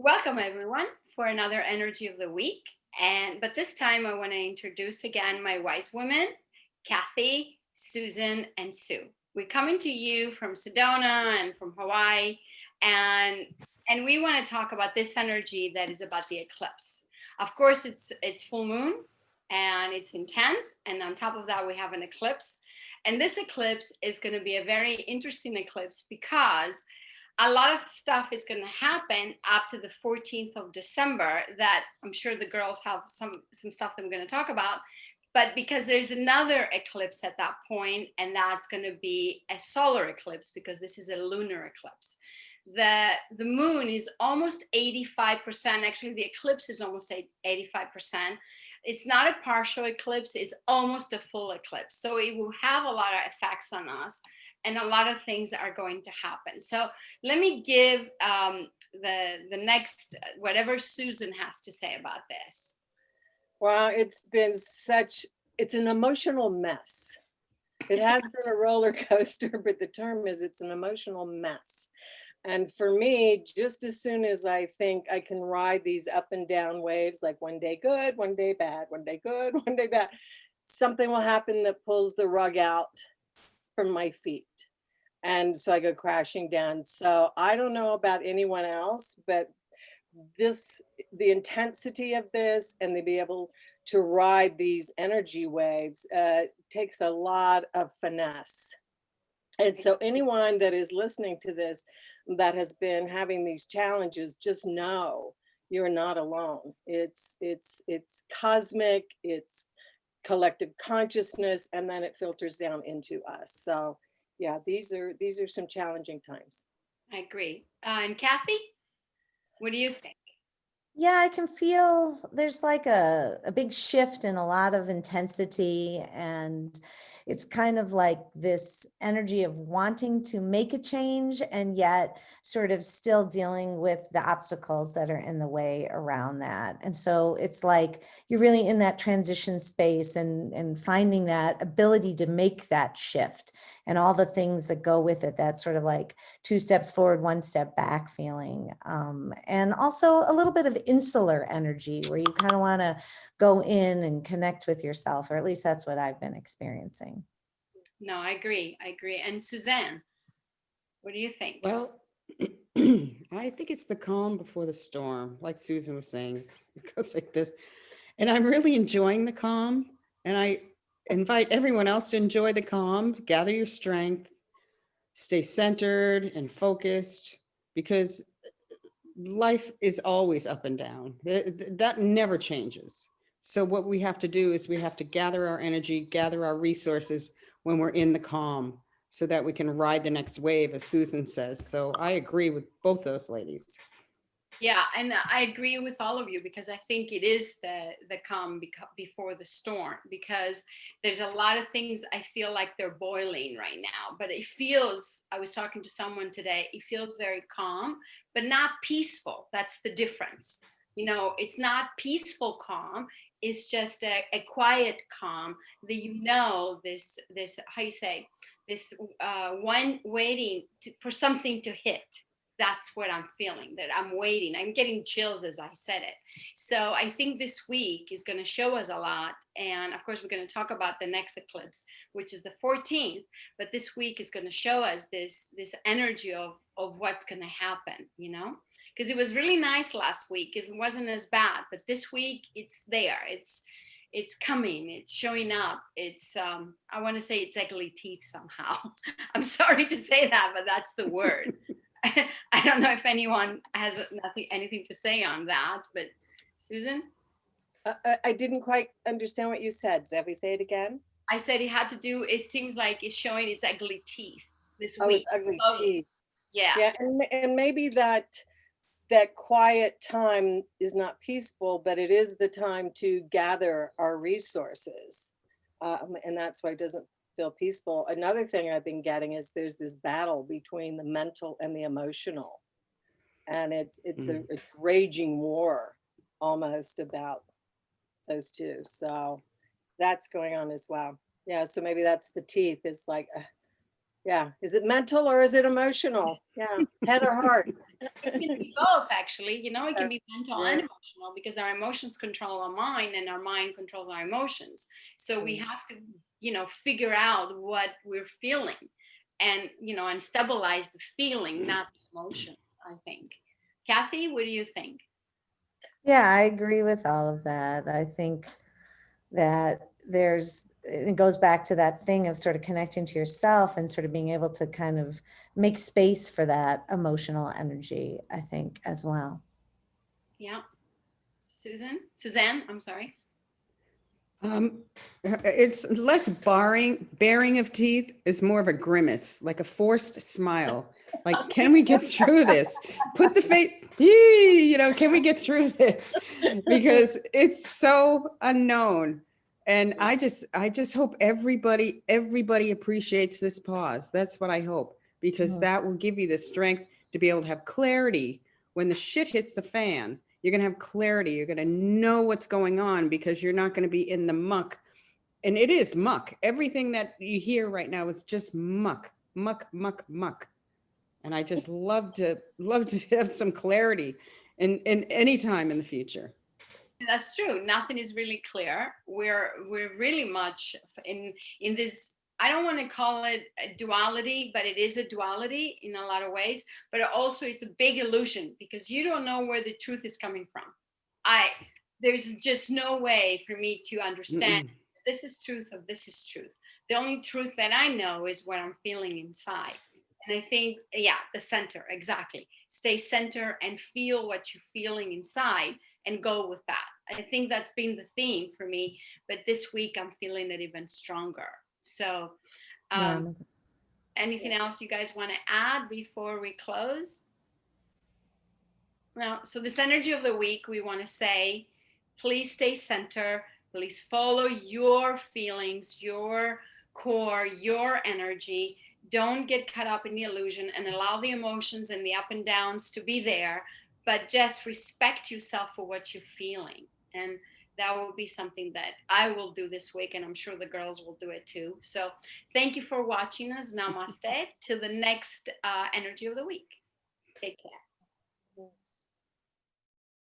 Welcome everyone for another energy of the week. But this time I want to introduce again my wise women, Kathy, Susan, and Sue. We're coming to you from Sedona and from Hawaii, and we want to talk about this energy that is about the eclipse. Of course, it's full moon and it's intense, and on top of that, we have an eclipse. And this eclipse is going to be a very interesting eclipse because a lot of stuff is going to happen up to the 14th of December that I'm sure the girls have some stuff I'm going to talk about. But because there's another eclipse at that point, and that's going to be a solar eclipse because this is a lunar eclipse. The moon is almost 85%. Actually, the eclipse is almost 85%. It's not a partial eclipse, it's almost a full eclipse. So it will have a lot of effects on us and a lot of things are going to happen. So let me give the next, whatever Susan has to say about this. Well, it's an emotional mess. It has been a roller coaster, but the term is it's an emotional mess. And for me, just as soon as I think I can ride these up and down waves, like one day good, one day bad, one day good, one day bad, something will happen that pulls the rug out from my feet. And so I go crashing down. So I don't know about anyone else, but this the intensity of this and to be able to ride these energy waves takes a lot of finesse. And so anyone that is listening to this that has been having these challenges, just know you're not alone. It's cosmic, it's collective consciousness, and then it filters down into us. So yeah, these are some challenging times. I agree. And Kathy, what do you think? Yeah, I can feel there's like a big shift in a lot of intensity. And it's kind of like this energy of wanting to make a change and yet sort of still dealing with the obstacles that are in the way around that. And so it's like you're really in that transition space and finding that ability to make that shift and all the things that go with it. That sort of like two steps forward, one step back feeling. And also a little bit of insular energy where you kind of want to go in and connect with yourself, or at least that's what I've been experiencing. No, I agree. I agree. And Suzanne, what do you think? Well, I think it's the calm before the storm, like Susan was saying. It goes like this. And I'm really enjoying the calm. And I invite everyone else to enjoy the calm, gather your strength, stay centered and focused, because life is always up and down. That never changes. So, what we have to do is we have to gather our energy, gather our resources when we're in the calm so that we can ride the next wave, as Susan says. So, I agree with both those ladies. Yeah, and I agree with all of you because I think it is the calm before the storm, because there's a lot of things I feel like they're boiling right now, but it feels, I was talking to someone today, it feels very calm but not peaceful. That's the difference. It's not peaceful calm, it's just a quiet calm that, this, how you say, this one waiting for something to hit. That's what I'm feeling, that I'm waiting. I'm getting chills as I said it. So I think this week is going to show us a lot. And of course, we're going to talk about the next eclipse, which is the 14th. But this week is going to show us this energy of what's going to happen, because it was really nice last week. It wasn't as bad. But this week, it's there. It's coming, it's showing up. It's I want to say it's ugly teeth somehow. I'm sorry to say that, but that's the word. I don't know if anyone has anything to say on that, but Susan? I didn't quite understand what you said. Zevi, say it again. I said it had to do, it seems like it's showing its ugly teeth this Oh, it's week. ugly Slowly. teeth. Yeah. Yeah, and maybe that quiet time is not peaceful, but it is the time to gather our resources, and that's why it doesn't feel peaceful. Another thing I've been getting is there's this battle between the mental and the emotional, and it's Mm. a raging war almost about those two. So that's going on as well. Yeah, so maybe that's the teeth. Is like Yeah. Is it mental or is it emotional? Yeah. Head or heart? It can be both, actually. You know, it Yeah. can be mental Yeah. and emotional because our emotions control our mind and our mind controls our emotions. So we Mm. have to, you know, figure out what we're feeling and, you know, and stabilize the feeling, not the emotion, I think. Kathy, what do you think? Yeah, I agree with all of that. I think that it goes back to that thing of sort of connecting to yourself and sort of being able to kind of make space for that emotional energy, I think, as well. Yeah. Suzanne, I'm sorry. Um, it's less baring of teeth is more of a grimace, like a forced smile. Like, can we get through this? Put the face, you know, can we get through this? Because it's so unknown. And I just hope everybody appreciates this pause. That's what I hope, because Mhm. that will give you the strength to be able to have clarity when the shit hits the fan. You're going to have clarity. You're going to know what's going on because you're not going to be in the muck. And it is muck. Everything that you hear right now is just muck, muck, muck, muck. And I just love to have some clarity in any time in the future. That's true. Nothing is really clear. We're really much in this. I don't want to call it a duality, but it is a duality in a lot of ways. But also, it's a big illusion because you don't know where the truth is coming from. I There's just no way for me to understand Mm-mm. this is truth or this is truth. The only truth that I know is what I'm feeling inside. And I think, yeah, the center, exactly. Stay center and feel what you're feeling inside and go with that. I think that's been the theme for me. But this week, I'm feeling it even stronger. So, Yeah. um, anything else you guys want to add before we close? Well, so this energy of the week, we want to say, please stay center. Please follow your feelings, your core, your energy. Don't get caught up in the illusion and allow the emotions and the up and downs to be there, but just respect yourself for what you're feeling. And that will be something that I will do this week, and I'm sure the girls will do it too. So thank you for watching us. Namaste. Till the next energy of the week. Take care.